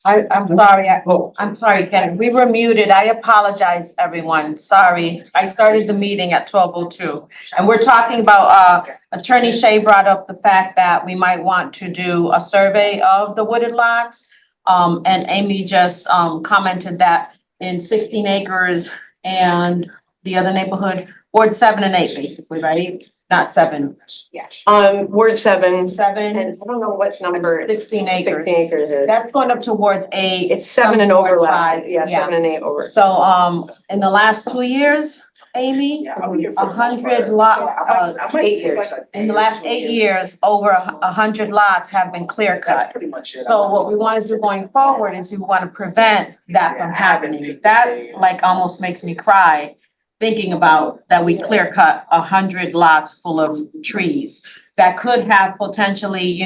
I'm sorry, I'm sorry, Ken, we were muted, I apologize, everyone, sorry. I started the meeting at 12:02, and we're talking about, Attorney Shea brought up the fact that we might want to do a survey of the wooded lots. And Amy just, commented that in 16 acres and the other neighborhood, Ward 7 and 8, basically, right? Not 7. Ward 7, 7, and I don't know what number 16 acres. 16 acres is. That's going up towards 8. It's 7 and Ward overlap. 5, Yeah, 7 and 8 over. So, in the last 2 years, Amy, 100 lot, 8 years. in the last 8 years, over 100 lots have been clear cut. pretty much it. So what we want to do going forward is we want to prevent that from happening. That like almost makes me cry thinking about that we clear cut 100 lots full of trees that could have potentially,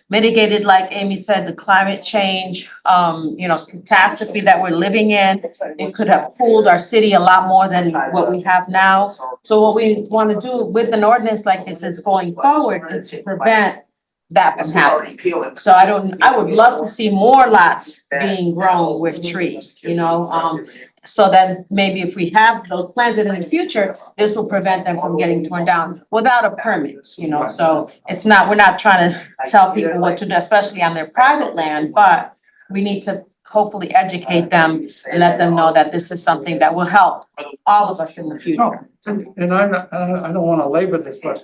mitigated, like Amy said, the climate change, catastrophe that we're living in. It could have cooled our city a lot more than what we have now. So what we want to do with an ordinance like this is going forward is to prevent that from happening. So I would love to see more lots being grown with trees, so then maybe if we have those planted in the future, this will prevent them from getting torn down without a permit, so we're not trying to tell people what to do, especially on their private land, but we need to hopefully educate them and let them know that this is something that will help all of us in the future. And I don't want to labor this, but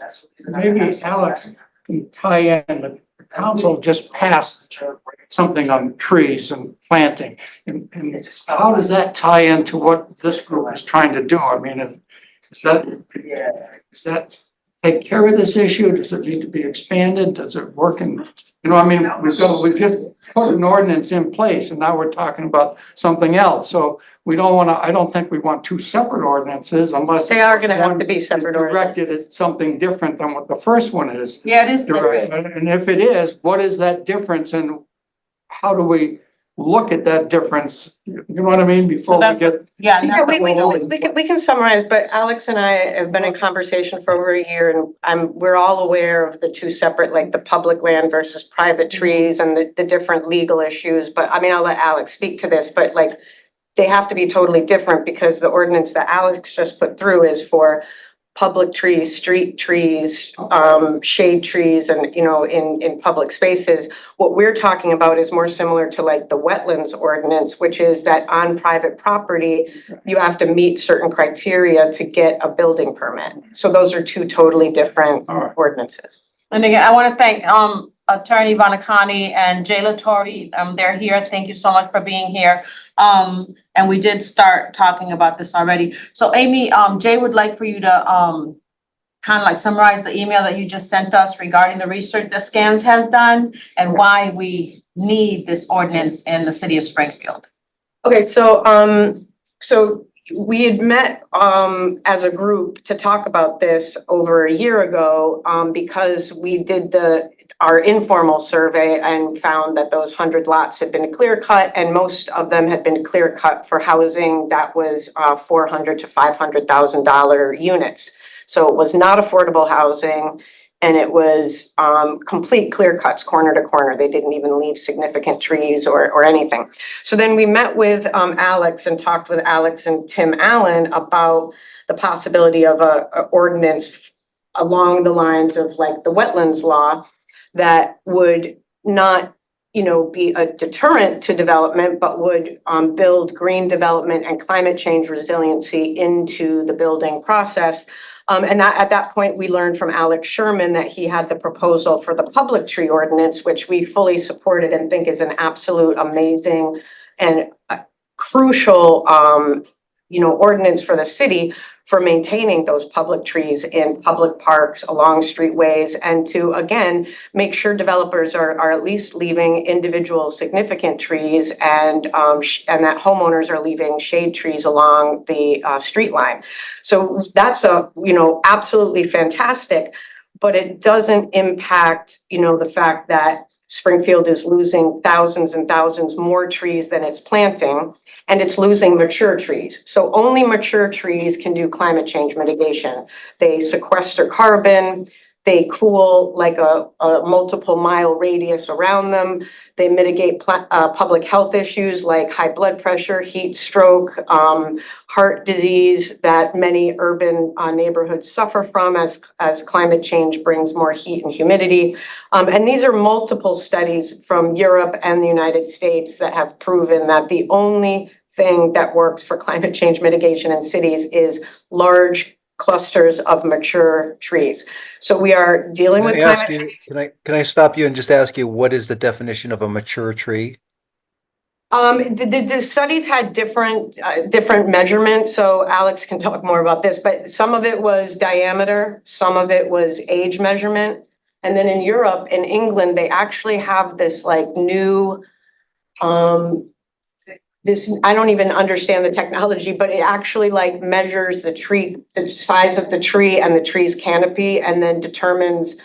maybe Alex can tie in, the council just passed something on trees and planting. And how does that tie into what this group is trying to do? I mean, does that take care of this issue? Does it need to be expanded? Does it work in, we've just put an ordinance in place and now we're talking about something else. So we don't want to, I don't think we want two separate ordinances unless They are gonna have to be separate directed at something different than what the first one is. Yeah, it is. And if it is, what is that difference and how do we look at that difference? You know what I mean? Before we get. Yeah, Yeah, we can summarize, but Alex and I have been in conversation for over a year and we're all aware of the two separate, like the public land versus private trees and the different legal issues. But I mean, I'll let Alex speak to this, but like they have to be totally different because the ordinance that Alex just put through is for public trees, street trees, shade trees, and, in public spaces. What we're talking about is more similar to like the wetlands ordinance, which is that on private property, you have to meet certain criteria to get a building permit. So those are two totally different ordinances. And again, I want to thank Attorney Bonacani and Jay Latore. They're here. Thank you so much for being here. And we did start talking about this already. So Amy, Jay would like for you to kind of like summarize the email that you just sent us regarding the research that SCANS has done and why we need this ordinance in the city of Springfield. Okay, so we had met as a group to talk about this over a year ago because we did our informal survey and found that those 100 lots had been clear cut and most of them had been clear cut for housing that was $400,000 to $500,000 units. So it was not affordable housing and it was complete clear cuts, corner to corner. They didn't even leave significant trees or anything. So then we met with Alex and talked with Alex and Tim Allen about the possibility of a ordinance along the lines of like the wetlands law that would not, be a deterrent to development, but would build green development and climate change resiliency into the building process. And at that point, we learned from Alex Sherman that he had the proposal for the public tree ordinance, which we fully supported and think is an absolute amazing and crucial, ordinance for the city for maintaining those public trees in public parks, along streetways, and to, again, make sure developers are at least leaving individual significant trees and that homeowners are leaving shade trees along the street line. So that's absolutely fantastic, but it doesn't impact, the fact that Springfield is losing thousands and thousands more trees than it's planting, and it's losing mature trees. So only mature trees can do climate change mitigation. They sequester carbon, They cool like a multiple mile radius around them. They mitigate public health issues like high blood pressure, heat stroke, heart disease that many urban neighborhoods suffer from as climate change brings more heat and humidity. And these are multiple studies from Europe and the United States that have proven that the only thing that works for climate change mitigation in cities is large clusters of mature trees. So we are dealing with Can I ask climate you, change. can I stop you and just ask you, what is the definition of a mature tree? The studies had different measurements, so Alex can talk more about this, but some of it was diameter, some of it was age measurement. And then in Europe, in England, they actually have this like new, I don't even understand the technology, but it actually like measures the tree, the size of the tree and the tree's canopy, and then determines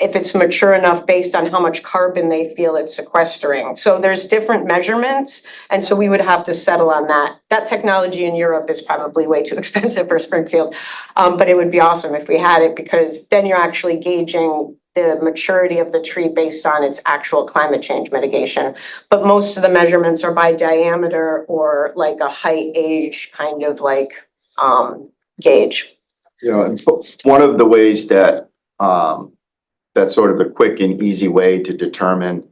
if it's mature enough based on how much carbon they feel it's sequestering. So there's different measurements, and so we would have to settle on that. That technology in Europe is probably way too expensive for Springfield, but it would be awesome if we had it, because then you're actually gauging the maturity of the tree based on its actual climate change mitigation. But most of the measurements are by diameter or like a height age kind of like gauge. You know, and one of the ways that that's sort of the quick and easy way to determine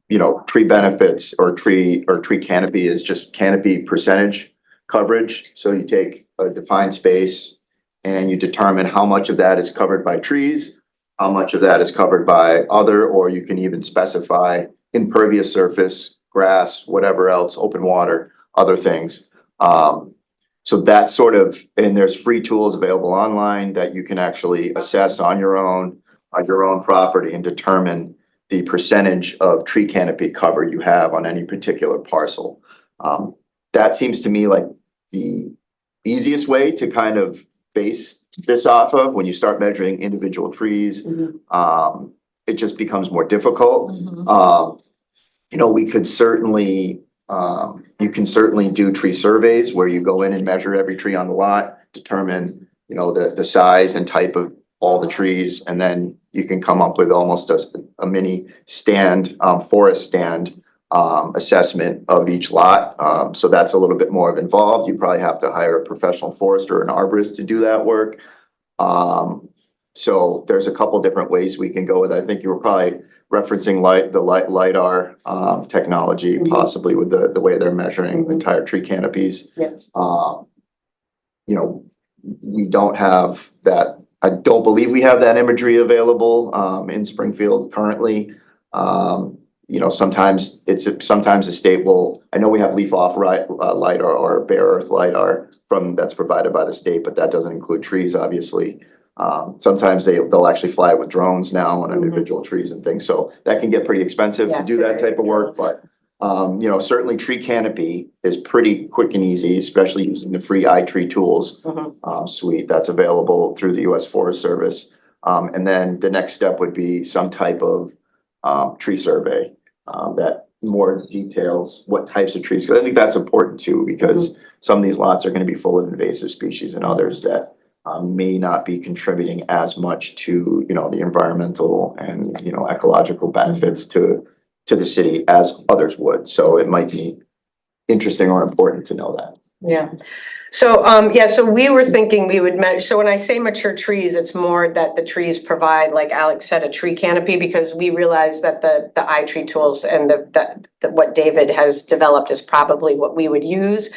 you know, tree benefits or tree canopy is just canopy percentage coverage. So you take a defined space and you determine how much of that is covered by trees, how much of that is covered by other, or you can even specify impervious surface, grass, whatever else, open water, other things. So that's sort of, and there's free tools available online that you can actually assess on your own property and determine the percentage of tree canopy cover you have on any particular parcel. That seems to me like the easiest way to kind of base this off of. When you start measuring individual trees, it just becomes more difficult. You know, we could certainly, you can certainly do tree surveys where you go in and measure every tree on the lot, determine, you know, the size and type of all the trees, and then you can come up with almost a mini stand, forest stand assessment of each lot. So that's a little bit more involved. You probably have to hire a professional forester or an arborist to do that work. So there's a couple different ways we can go with it. I think you were probably referencing the LiDAR technology, possibly with the way they're measuring entire tree canopies. Yeah. You know, we don't have that. I don't believe we have that imagery available in Springfield currently. You know, sometimes the state will, I know we have leaf off LiDAR or bare earth LiDAR that's provided by the state, but that doesn't include trees, obviously. Sometimes they'll actually fly it with drones now on individual trees and things. So that can get pretty expensive to do that type of work, but you know, certainly tree canopy is pretty quick and easy, especially using the free iTree tools suite that's available through the US Forest Service. And then the next step would be some type of tree survey that more details what types of trees. Because I think that's important too, because some of these lots are going to be full of invasive species and others that may not be contributing as much to, you know, the environmental and, you know, ecological benefits to the city as others would. So it might be interesting or important to know that. Yeah. So, so we were thinking we would measure, so when I say mature trees, it's more that the trees provide, like Alex said, a tree canopy, because we realize that the iTree tools and what David has developed is probably what we would use.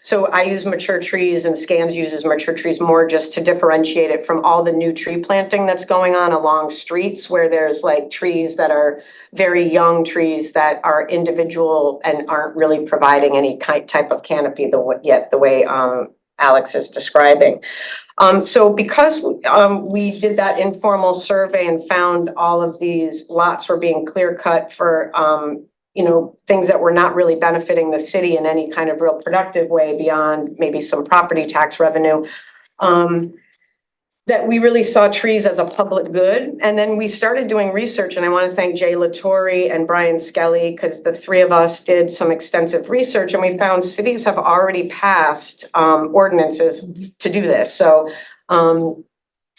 So I use mature trees and SCANS uses mature trees more just to differentiate it from all the new tree planting that's going on along streets where there's like trees that are very young trees that are individual and aren't really providing any type of canopy the way Alex is describing. So because we did that informal survey and found all of these lots were being clear cut for you know, things that were not really benefiting the city in any kind of real productive way beyond maybe some property tax revenue, that we really saw trees as a public good. And then we started doing research, and I want to thank Jay Latore and Brian Skelly, because the three of us did some extensive research, and we found cities have already passed ordinances to do this. So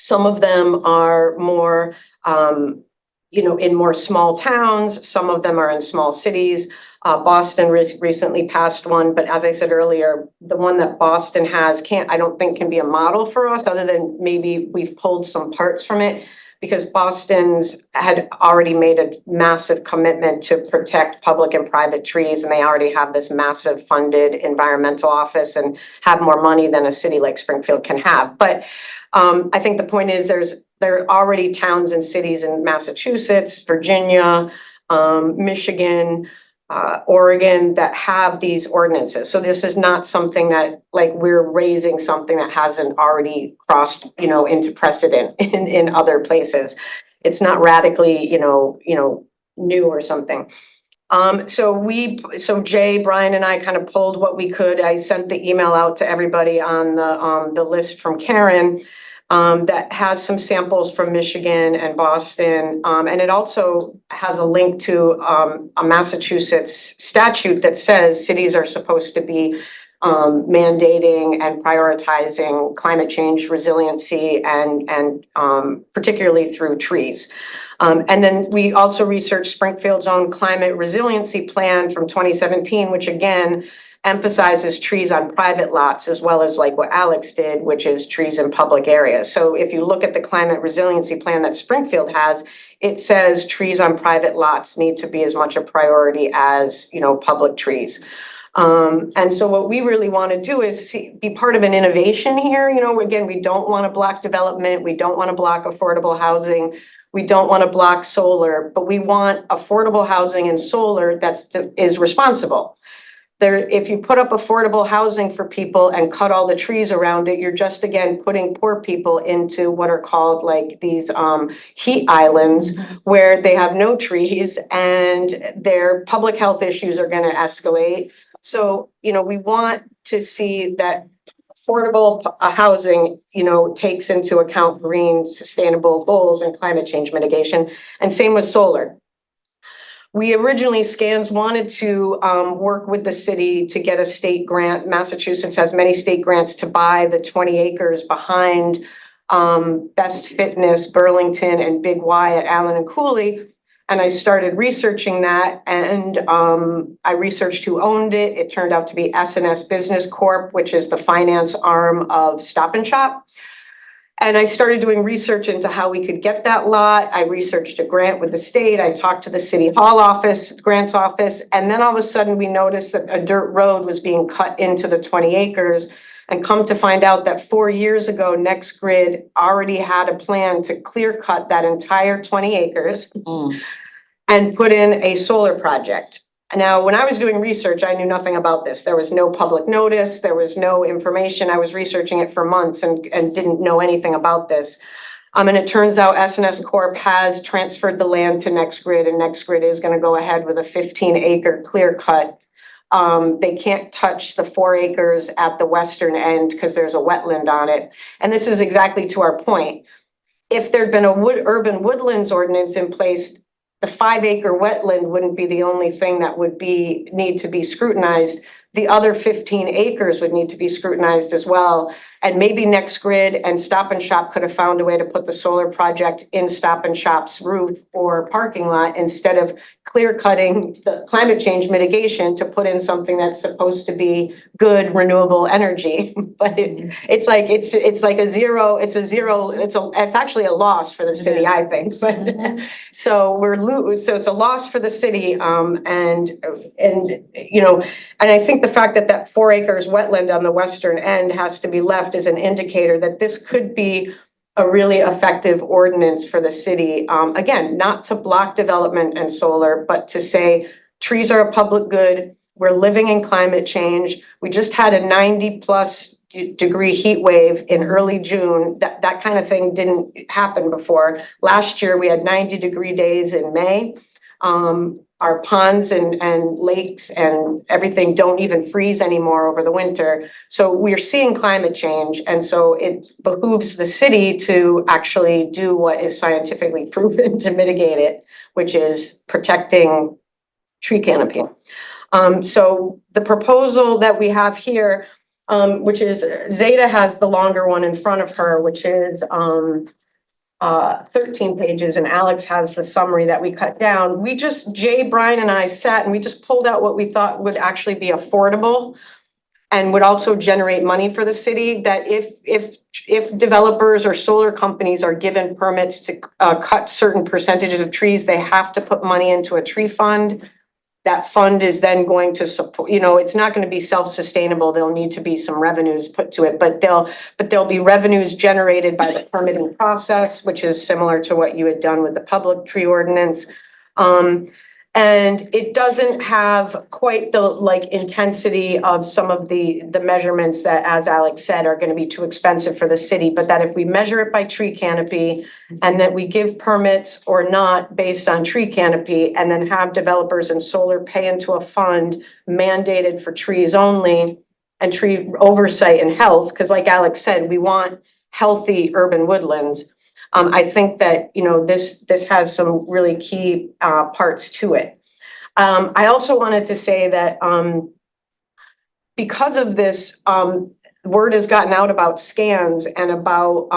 Some of them are more, in more small towns. Some of them are in small cities. Boston recently passed one, but as I said earlier, the one that Boston has I don't think can be a model for us, other than maybe we've pulled some parts from it, because Boston's had already made a massive commitment to protect public and private trees, and they already have this massive funded environmental office and have more money than a city like Springfield can have. But I think the point is there are already towns and cities in Massachusetts, Virginia, Michigan, Oregon that have these ordinances. So this is not something that, like, we're raising something that hasn't already crossed, into precedent in other places. It's not radically, new or something. So Jay, Brian and I kind of pulled what we could. I sent the email out to everybody on the list from Karen. That has some samples from Michigan and Boston. And it also has a link to a Massachusetts statute that says cities are supposed to be mandating and prioritizing climate change resiliency and particularly through trees. And then we also researched Springfield's own climate resiliency plan from 2017, which again emphasizes trees on private lots, as well as like what Alex did, which is trees in public areas. So if you look at the climate resiliency plan that Springfield has, it says trees on private lots need to be as much a priority as, public trees. And so what we really want to do is be part of an innovation here. Again, we don't want to block development. We don't want to block affordable housing. We don't want to block solar, but we want affordable housing and solar is responsible. If you put up affordable housing for people and cut all the trees around it, you're just, again, putting poor people into what are called like these heat islands where they have no trees and their public health issues are going to escalate. So, we want to see that affordable housing, takes into account green, sustainable goals and climate change mitigation, and same with solar. We originally, SCANS wanted to work with the city to get a state grant. Massachusetts has many state grants to buy the 20 acres behind Best Fitness, Burlington, and Big Y at Allen and Cooley. And I started researching that, and I researched who owned it. It turned out to be S&S Business Corp., which is the finance arm of Stop and Shop. And I started doing research into how we could get that lot. I researched a grant with the state. I talked to the city hall office, grants office, and then all of a sudden we noticed that a dirt road was being cut into the 20 acres. And come to find out that 4 years ago, NextGrid already had a plan to clear cut that entire 20 acres and put in a solar project. Now, when I was doing research, I knew nothing about this. There was no public notice. There was no information. I was researching it for months and didn't know anything about this. And it turns out S&S Corp has transferred the land to NextGrid, and NextGrid is going to go ahead with a 15-acre clear cut. They can't touch the 4 acres at the western end because there's a wetland on it. And this is exactly to our point. If there'd been a urban woodlands ordinance in place, the 5-acre wetland wouldn't be the only thing that would need to be scrutinized. The other 15 acres would need to be scrutinized as well. And maybe NextGrid and Stop and Shop could have found a way to put the solar project in Stop and Shop's roof or parking lot instead of clear cutting the climate change mitigation to put in something that's supposed to be good renewable energy. But it's actually a loss for the city, I think. But so it's a loss for the city. And I think the fact that 4 acres wetland on the western end has to be left is an indicator that this could be a really effective ordinance for the city. Again, not to block development and solar, but to say trees are a public good. We're living in climate change. We just had a 90+ degree heat wave in early June. That kind of thing didn't happen before. Last year, we had 90-degree days in May. Our ponds and lakes and everything don't even freeze anymore over the winter. So we're seeing climate change. And so it behooves the city to actually do what is scientifically proven to mitigate it, which is protecting tree canopy. So the proposal that we have here which is, Zeta has the longer one in front of her, which is, 13 pages, and Alex has the summary that we cut down. Jay, Brian and I sat and we just pulled out what we thought would actually be affordable and would also generate money for the city, that if developers or solar companies are given permits to cut certain percentages of trees, they have to put money into a tree fund. That fund is then going to support, it's not gonna be self-sustainable. There'll need to be some revenues put to it, but there'll be revenues generated by the permitting process, which is similar to what you had done with the public tree ordinance. And it doesn't have quite the intensity of some of the measurements that, as Alex said, are gonna be too expensive for the city, but that if we measure it by tree canopy and that we give permits or not based on tree canopy, and then have developers and solar pay into a fund mandated for trees only and tree oversight and health, because like Alex said, we want healthy urban woodlands. I think that, this has some really key parts to it. I also wanted to say that because of this, word has gotten out about scans and about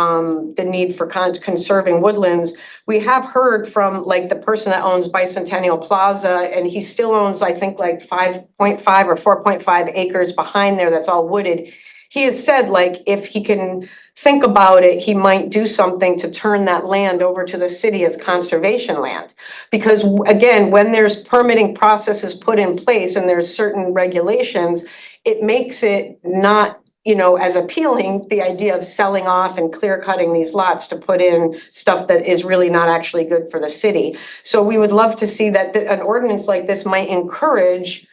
the need for conserving woodlands. We have heard from the person that owns Bicentennial Plaza, and he still owns, I think, 5.5 or 4.5 acres behind there that's all wooded. He has said, if he can think about it, he might do something to turn that land over to the city as conservation land. Because again, when there's permitting processes put in place and there's certain regulations, it makes it not, as appealing, the idea of selling off and clear cutting these lots to put in stuff that is really not actually good for the city. So we would love to see that an ordinance like this might encourage,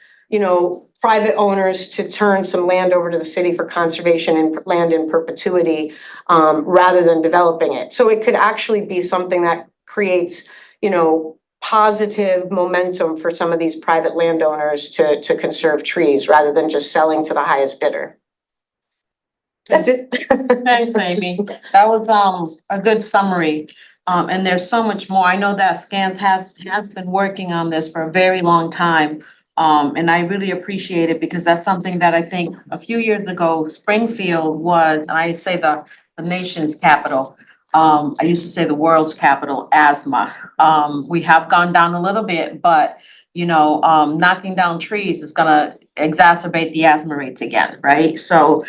private owners to turn some land over to the city for conservation and land in perpetuity, rather than developing it. So it could actually be something that creates, positive momentum for some of these private landowners to conserve trees rather than just selling to the highest bidder. That's it. Thanks, Amy. That was a good summary. And there's so much more. I know that SCANS has been working on this for a very long time. And I really appreciate it because that's something that I think a few years ago, Springfield was, I'd say the nation's capital. I used to say the world's capital, asthma. We have gone down a little bit, but knocking down trees is gonna exacerbate the asthma rates again, right? So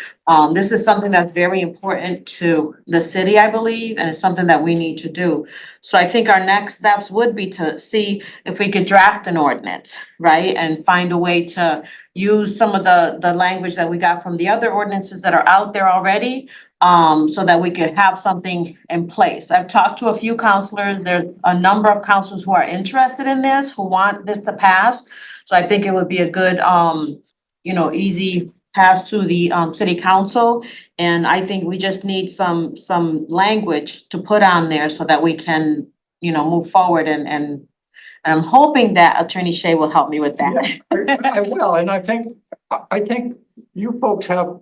this is something that's very important to the city, I believe, and it's something that we need to do. So I think our next steps would be to see if we could draft an ordinance, right? And find a way to use some of the language that we got from the other ordinances that are out there already, so that we could have something in place. I've talked to a few counselors. There's a number of counselors who are interested in this, who want this to pass. So I think it would be a good, easy pass through the city council. And I think we just need some language to put on there so that we can, move forward and I'm hoping that Attorney Shea will help me with that. Yeah, I will, and I think you folks have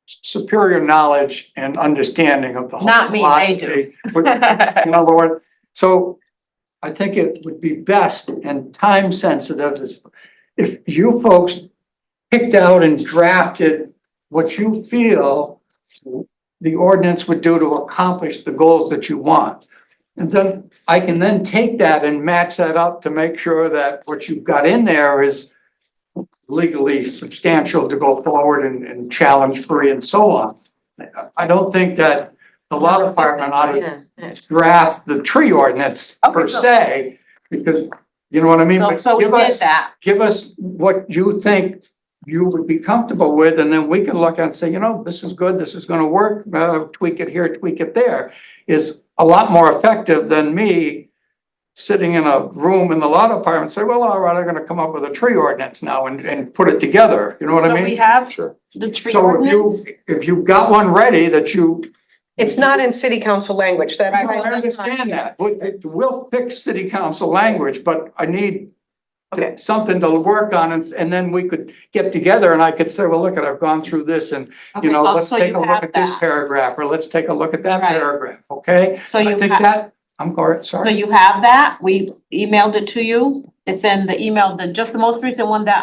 superior knowledge and understanding of the whole Not me, they do. philosophy. In other words, so I think it would be best and time sensitive if you folks picked out and drafted what you feel the ordinance would do to accomplish the goals that you want. And then I can then take that and match that up to make sure that what you've got in there is legally substantial to go forward and challenge free and so on. I don't think that the law department ought to draft the tree ordinance per se, because you know what I mean? But So we give did us, that. give us what you think you would be comfortable with, and then we can look at and say, this is good, this is gonna work, tweak it here, tweak it there, is a lot more effective than me sitting in a room in the law department and say, well, all right, I'm gonna come up with a tree ordinance now and put it together, you know what I So mean? we have Sure. the tree So ordinance. if you've got one ready that you, It's not in city council language, that. I understand that, we'll fix city council language, but I need Okay. something to work on, and then we could get together and I could say, well, look, I've gone through this and, Okay, let's so take you a look have at this that. paragraph, or let's take a look at that Right. paragraph, okay? So I you think have, that, so sorry. you have that. We emailed it to you. It's in the email, just the most recent one that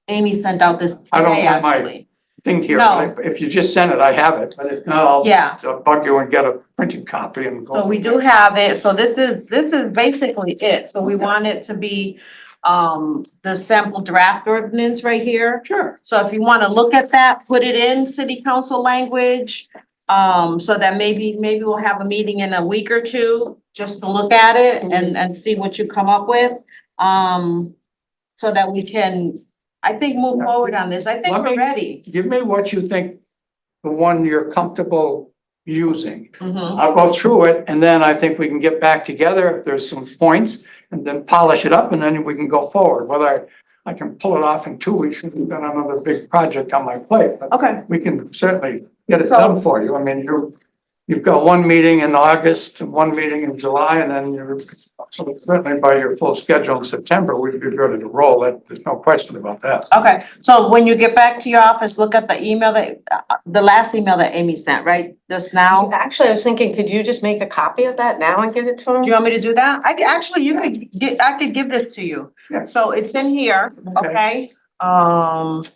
Amy sent out this I don't today, have my- actually. thing here. No. If you just send it, I have it, but if not, Yeah. I'll bug you and get a printed copy and go. So we from do there. have it, so this is basically it, so we want it to be, the sample draft ordinance right here. Sure. So if you wanna look at that, put it in city council language, so that maybe we'll have a meeting in a week or two, just to look at it and see what you come up with. So that we can, I think, move forward on this, I think Let we're me- ready. Give me what you think, the one you're comfortable using. Mhm. I'll go through it and then I think we can get back together if there's some points and then polish it up and then we can go forward. Whether I can pull it off in 2 weeks and we've got another big project on my plate, but Okay, we can certainly get it So- done for you. I mean, you've got one meeting in August and one meeting in July and then you're, so certainly by your full schedule in September, we'd be ready to roll. There's no question about that. okay, so when you get back to your office, look at the email that, the last email that Amy sent, right, just now? Actually, I was thinking, could you just make a copy of that now and give it to him? Do you want me to do that? Actually, you could get, I could give this to you. Yeah. So it's in here, Okay. okay?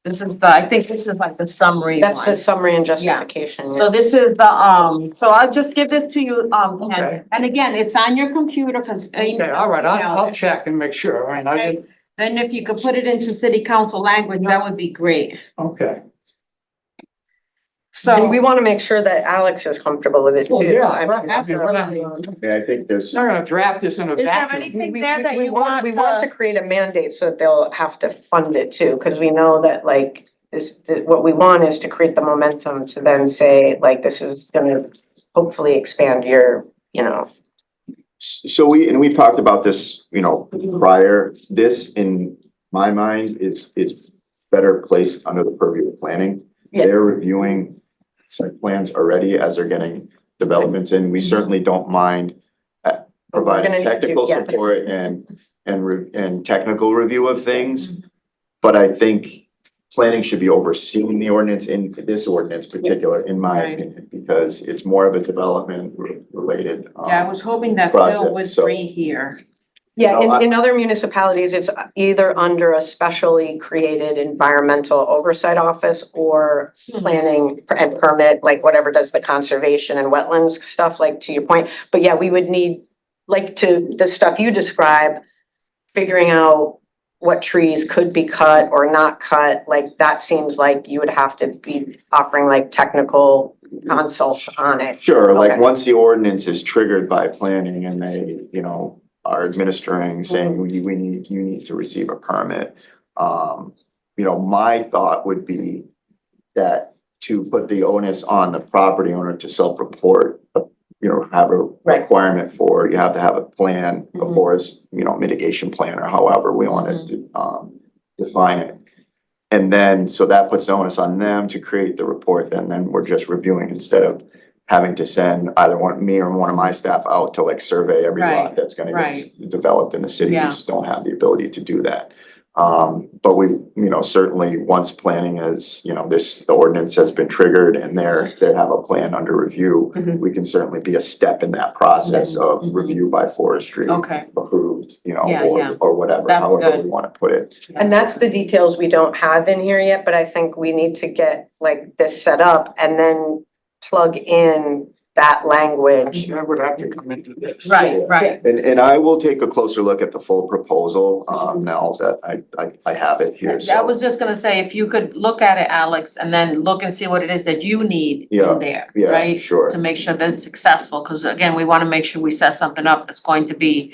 This is I think this is like the summary That's the one. summary and justification. So this is so I'll just give this to you, Okay. Ken. And again, it's on your computer, cause. Amy Okay, all right, emailed I'll it. check and make sure. I mean, I didn't, Then if you could put it into city council language, that would be great. okay. So. And we want to make sure that Alex is comfortable with it Oh, too. yeah, I mean, right. I mean, we're not- Absolutely. I think there's, Not gonna draft this in a Is there vacuum. anything We- there we- that we you want We want to to? create a mandate so that they'll have to fund it too, because we know that like what we want is to create the momentum to then say, like, this is gonna hopefully expand your, you know. so we've talked about this, prior, this in my mind is better placed under the purview of planning. Yeah. They're reviewing site plans already as they're getting developments in. We certainly don't mind providing Gonna need to do- technical yeah. support and technical review of things. But I think planning should be overseeing the ordinance in this ordinance particular, in my Right. opinion, because it's more of a development related. Yeah, I was hoping that Phil project, would so- be here. Yeah, No, in other municipalities, it's either under a specially created environmental oversight office or planning and permit, like whatever does the conservation and wetlands stuff, like to your point. But yeah, we would need, like to the stuff you describe, figuring out what trees could be cut or not cut, like that seems like you would have to be offering like technical consults on it. Sure, like Okay. once the ordinance is triggered by planning and they, are administering, saying you need to receive a permit. My thought would be that to put the onus on the property owner to self-report, have a Right. requirement for, you have to have a plan, a Mhm. forest, mitigation plan or however we want to define it. And then, so that puts the onus on them to create the report, and then we're just reviewing instead of having to send either me or one of my staff out to like survey every lot Right, that's gonna right. get developed in the city. We Yeah. just don't have the ability to do that. But we, certainly once planning is, the ordinance has been triggered and they have a plan under review, Mhm. we can certainly be a step in that process of Mhm. review by forestry. Okay. Approved, Yeah, yeah. or whatever, That's however good. we wanna put it. And that's the details we don't have in here yet, but I think we need to get like this set up and then plug in that language. That would have to come into this. Right, right. And I will take a closer look at the full proposal, now that I have it here, I so. was just gonna say, if you could look at it, Alex, and then look and see what it is that you need Yeah, in there, Yeah, right? sure. To make sure that it's successful, because again, we wanna make sure we set something up that's going to be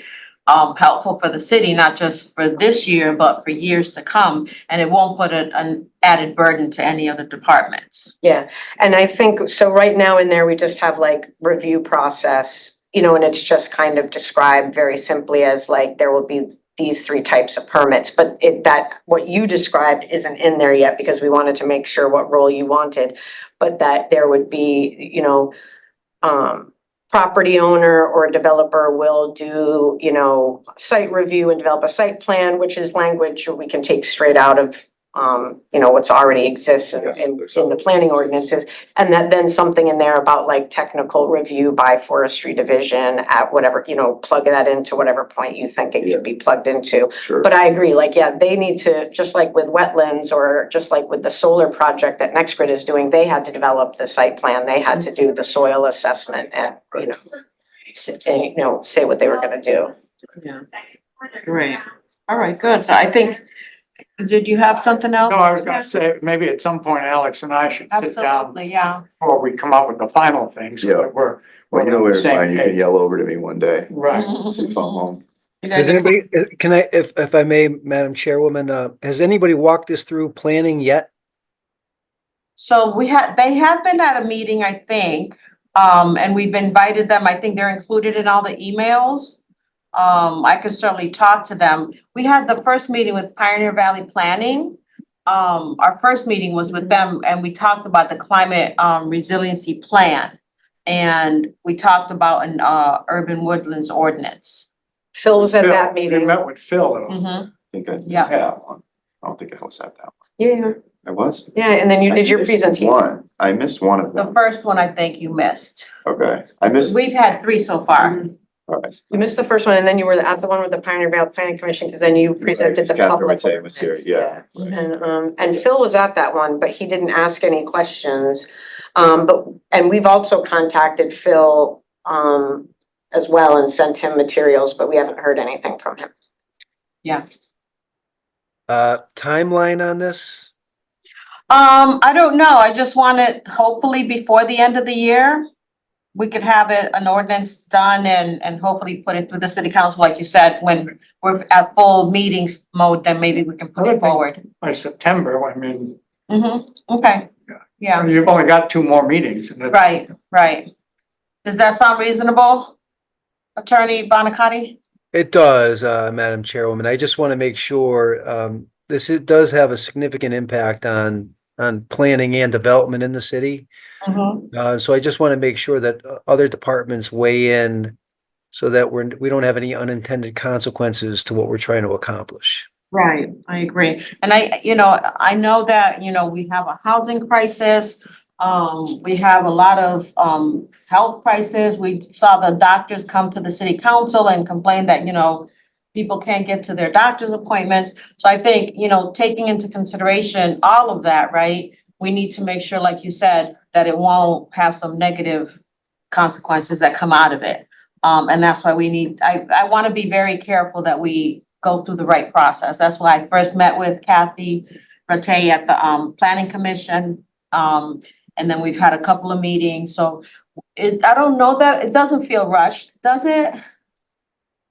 helpful for the city, not just for this year, but for years to come. And it won't put an added burden to any other departments. Yeah, and I think, so right now in there, we just have like review process, and it's just kind of described very simply as like, there will be these 3 types of permits, but what you described isn't in there yet because we wanted to make sure what role you wanted. But that there would be, property owner or developer will do, site review and develop a site plan, which is language we can take straight out of what's already exists in, Yeah, in there's in the planning ordinances. And that then something in there about like technical review by forestry division at whatever, plug that into whatever point you think it could be plugged into. Sure. But I agree, like, yeah, they need to, just like with wetlands or just like with the solar project that NextGrid is doing, they had to develop the site plan, they had to do the soil assessment and, say what they were gonna do. Yeah. Great. All right, good. So I think, did you have something else? No, I was gonna say, maybe at some point Alex and I should sit down Absolutely, yeah. before we come up with the final thing, so Yeah. that we're Well, you know on where the to same find, you can page. yell over to me one day, Right. see if I'm home. You guys Has are- anybody, can I, if I may, Madam Chairwoman, has anybody walked this through planning yet? So they have been at a meeting, I think, and we've invited them. I think they're included in all the emails. I could certainly talk to them. We had the first meeting with Pioneer Valley Planning. Our first meeting was with them and we talked about the climate, resiliency plan. And we talked about an, urban woodlands ordinance. Phil was at Phil, that we meeting. met with Phil at all. Mhm. I think I missed Yeah. that one. I don't think I was at that one. Yeah, I was? yeah, and then you I did your missed presentation. One, I missed one of The them. first one, I think you missed. Okay, I missed, We've had 3 so far. all right. You missed the first one, and then you were at the one with the Pioneer Valley Planning Commission, because then you presented the Catherine public. Matei was here, ordinance, yeah. And Phil was at that one, but he didn't ask any questions. And we've also contacted Phil, as well and sent him materials, but we haven't heard anything from him. Timeline on this? I don't know. I just want it hopefully before the end of the year. We could have an ordinance done and hopefully put it through the city council, like you said, when we're at full meetings mode, then maybe we can put I it would think- forward. By September, I mean, Okay, yeah, you've only got 2 more meetings and it's. right. Does that sound reasonable? Attorney Bonacati? It does, Madam Chairwoman. I just want to make sure, does have a significant impact on planning and development in the city. So I just want to make sure that other departments weigh in so that we don't have any unintended consequences to what we're trying to accomplish. Right, I agree. And I know that, we have a housing crisis. We have a lot of, health crisis. We saw the doctors come to the city council and complain that, people can't get to their doctor's appointments. So I think, taking into consideration all of that, right? We need to make sure, like you said, that it won't have some negative consequences that come out of it. And that's why I want to be very careful that we go through the right process. That's why I first met with Kathy Rattay at the, Planning Commission. And then we've had a couple of meetings, so I don't know that, it doesn't feel rushed, does it?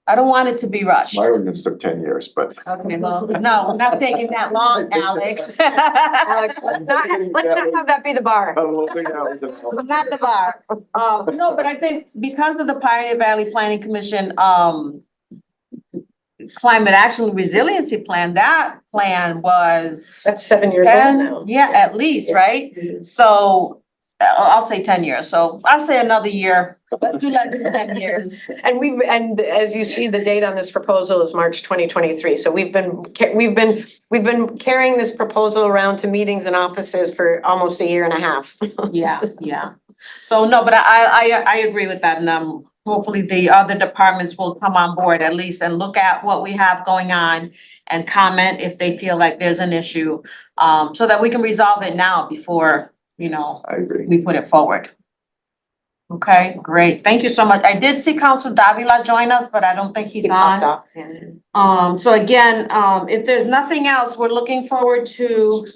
I don't want it to be rushed. My ordinance took 10 years, but. Okay, well, no, not taking that long, Alex. Alex, let's not have that be the bar. I'm hoping that was a- Not the bar. No, but I think because of the Pioneer Valley Planning Commission, Climate Action Resiliency Plan, that plan was That's 7 years old 10, now. yeah, at least, right? So I'll say 10 years. So I'll say another year. Let's do like 10 years. And as you see, the date on this proposal is March 2023. So we've been carrying this proposal around to meetings and offices for almost a year and a half. Yeah. So no, but I agree with that. And hopefully the other departments will come on board at least and look at what we have going on and comment if they feel like there's an issue. So that we can resolve it now before, I agree. we put it forward. Okay, great. Thank you so much. I did see Council Davila join us, but I don't think he's He popped on. off, yeah. So again, if there's nothing else, we're looking forward to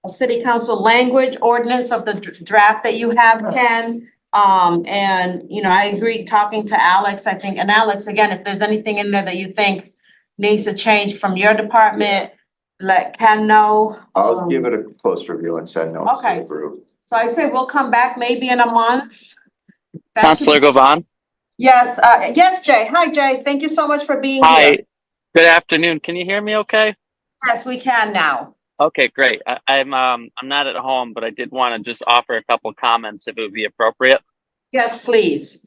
a city council language ordinance of the draft that you have, Ken. And I agree, talking to Alex, I think, and Alex, again, if there's anything in there that you think needs to change from your department, let Ken know. I'll give it a close review and send notes to Okay. the group. So I say we'll come back maybe in a month. That should- Counselor Govan? Yes, yes, Jay. Hi, Jay. Thank you so much for being Hi. here. Good afternoon. Can you hear me okay? Yes, we can now. Okay, great. I'm not at home, but I did want to just offer a couple comments if it would be appropriate. Yes, please.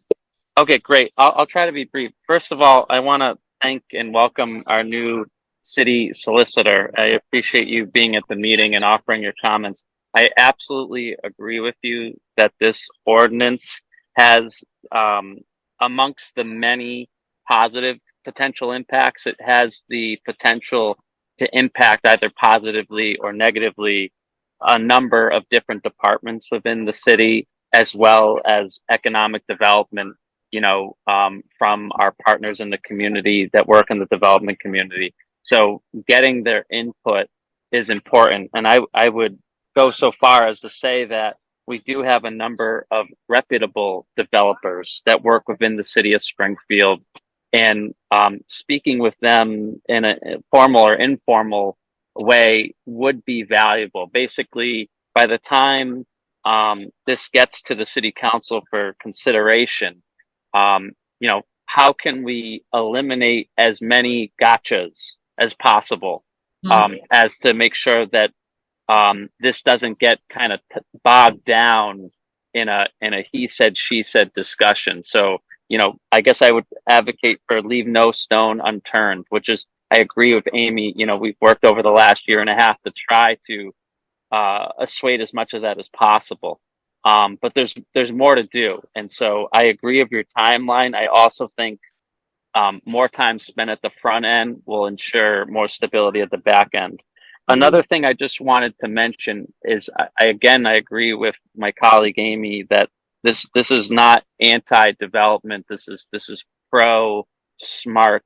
Okay, great. I'll try to be brief. First of all, I want to thank and welcome our new city solicitor, I appreciate you being at the meeting and offering your comments. I absolutely agree with you that this ordinance has, amongst the many positive potential impacts, it has the potential to impact either positively or negatively a number of different departments within the city, as well as economic development, from our partners in the community that work in the development community. So getting their input is important. And I would go so far as to say that we do have a number of reputable developers that work within the city of Springfield, and speaking with them in a formal or informal way would be valuable. Basically, by the time this gets to the city council for consideration, how can we eliminate as many gotchas as possible, as to make sure that this doesn't get kind of bogged down in a he said she said discussion. So I guess I would advocate for leave no stone unturned, which is, I agree with Amy. We've worked over the last year and a half to try to assuage as much of that as possible. But there's more to do, and so I agree with your timeline. I also think more time spent at the front end will ensure more stability at the back end. Another thing I just wanted to mention is, I agree with my colleague Amy that this is not anti-development. This is pro smart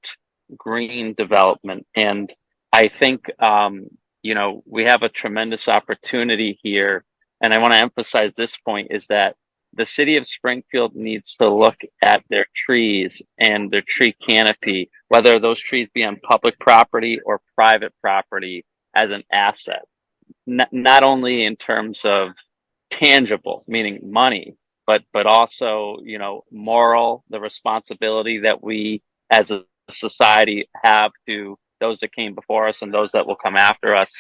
green development, and I think we have a tremendous opportunity here. And I want to emphasize this point, is that the city of Springfield needs to look at their trees and their tree canopy, whether those trees be on public property or private property, as an asset, not only in terms of tangible, meaning money, but also, moral, the responsibility that we as a society have to those that came before us and those that will come after us,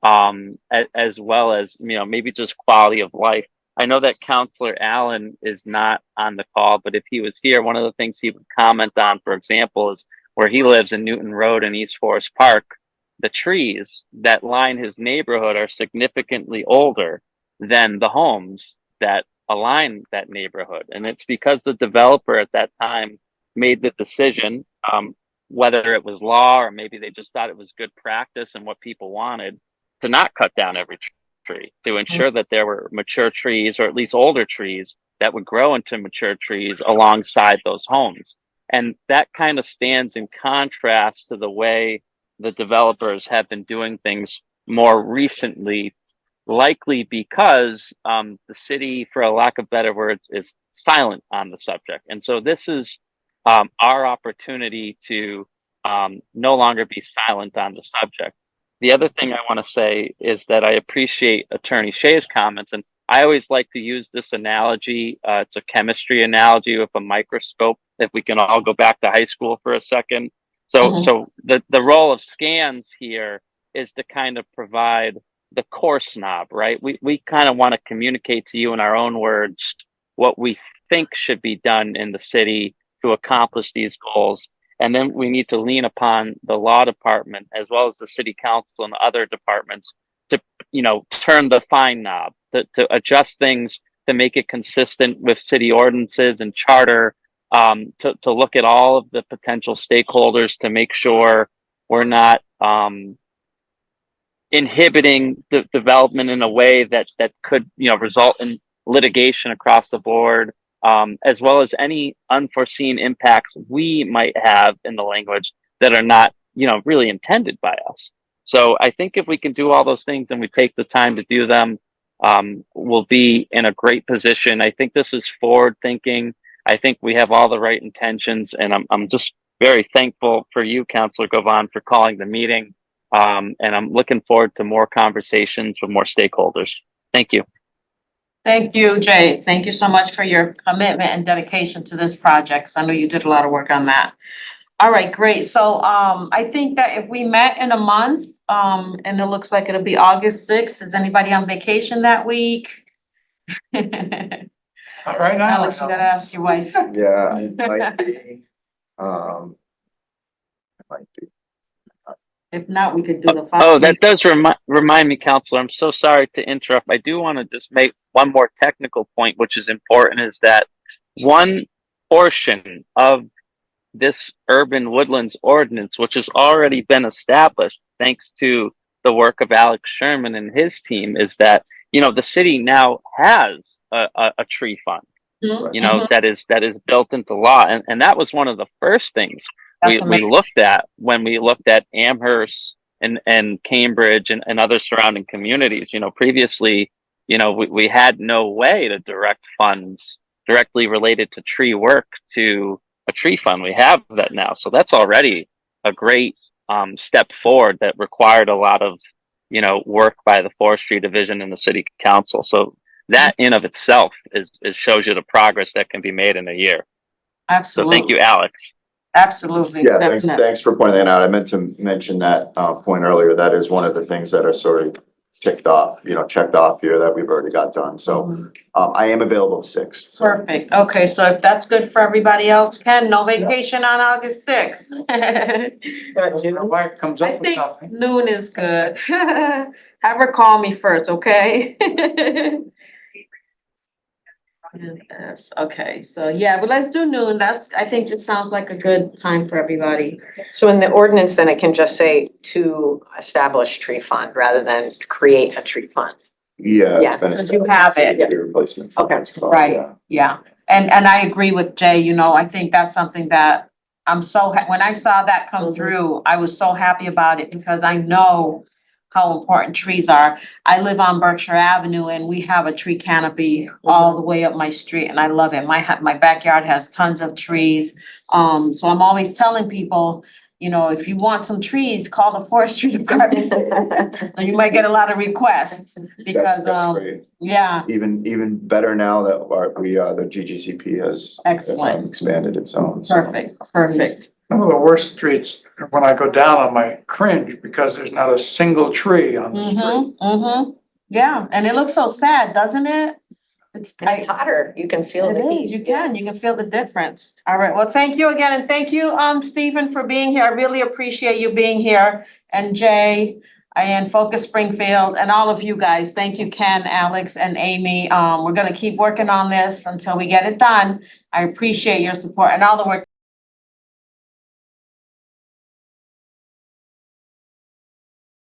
as well as, maybe just quality of life. I know that Counselor Allen is not on the call, but if he was here, one of the things he would comment on, for example, is where he lives in Newton Road in East Forest Park. The trees that line his neighborhood are significantly older than the homes that align that neighborhood. And it's because the developer at that time made the decision, whether it was law or maybe they just thought it was good practice and what people wanted, to not cut down every tree, to ensure that there were mature trees, or at least older trees, that would grow into mature trees alongside those homes. And that kind of stands in contrast to the way the developers have been doing things more recently, likely because the city, for a lack of better words, is silent on the subject. And so this is our opportunity to no longer be silent on the subject. The other thing I want to say is that I appreciate Attorney Shea's comments, and I always like to use this analogy. It's a chemistry analogy with a microscope, if we can all go back to high school for a second. So the role of scans here is to kind of provide the coarse knob, right? We kind of want to communicate to you in our own words what we think should be done in the city to accomplish these goals. And then we need to lean upon the law department as well as the city council and other departments to, turn the fine knob, to adjust things, to make it consistent with city ordinances and charter, to look at all of the potential stakeholders to make sure we're not inhibiting the development in a way that could result in litigation across the board, as well as any unforeseen impacts we might have in the language that are not really intended by us. So I think if we can do all those things and we take the time to do them, we'll be in a great position. I think this is forward thinking. I think we have all the right intentions, and I'm just very thankful for you, Councilor Govan, for calling the meeting. And I'm looking forward to more conversations with more stakeholders. Thank you. Thank you, Jay. Thank you so much for your commitment and dedication to this project, 'cause I know you did a lot of work on that. All right, great. So I think that if we met in a month, and it looks like it'll be August 6th, is anybody on vacation that week? Not right now. Alex, you gotta ask your wife. Yeah, it might be. It might be. If not, we could do the Oh, following. that does remind me, Counselor. I'm so sorry to interrupt. I do want to just make one more technical point, which is important, is that one portion of this urban woodlands ordinance, which has already been established thanks to the work of Alex Sherman and his team, is that, you know, the city now has a tree fund, you know, that is built into law. And that was one of the first things That's we amazing. looked at when we looked at Amherst and Cambridge and other surrounding communities. You know, previously, you know, we had no way to direct funds directly related to tree work to a tree fund. We have that now. So that's already a great step forward that required a lot of, you know, work by the forestry division and the city council. So that in of itself is shows you the progress that can be made in a year. So Absolutely. thank you, Alex. Absolutely. Yeah, thanks, Definitely. thanks for pointing that out. I meant to mention that point earlier. That is one of the things that are sort of ticked off, you know, checked off here that we've already got done. So I am available the 6th. Perfect. Okay, so if that's good for everybody else, Ken, no vacation on August 6th. My wife comes I up with think something. noon is good. Have her call me first, okay? Yes, okay, so yeah, but let's do noon. That's, I think this sounds like a good time for everybody. So in the ordinance, then it can just say to establish tree fund rather than create a tree fund. Yeah. Yeah, it's been because you have it. established. Replacement. Okay. Right, yeah, and I agree with Jay, you know, I think that's something that I'm so, when I saw that come Mhm. through, I was so happy about it because I know how important trees are. I live on Berkshire Avenue and we have a tree canopy all the way up my street and I love it. My backyard has tons of trees. So I'm always telling people, you know, if you want some trees, call the forestry department. And you might get a lot of requests because, That's great. yeah, Even better now that the GGCP has Excellent. expanded its own. So. perfect, perfect. Some of the worst streets are when I go down on my cringe because there's not a single tree on the street. Mm-hmm. Yeah, and it looks so sad, doesn't it? It's, And it's hotter, you can feel it the is, heat. you can feel the difference. All right, well, thank you again, and thank you, Stephen, for being here. I really appreciate you being here. And Jay, and Focus Springfield, and all of you guys. Thank you, Ken, Alex, and Amy. We're gonna keep working on this until we get it done. I appreciate your support and all the work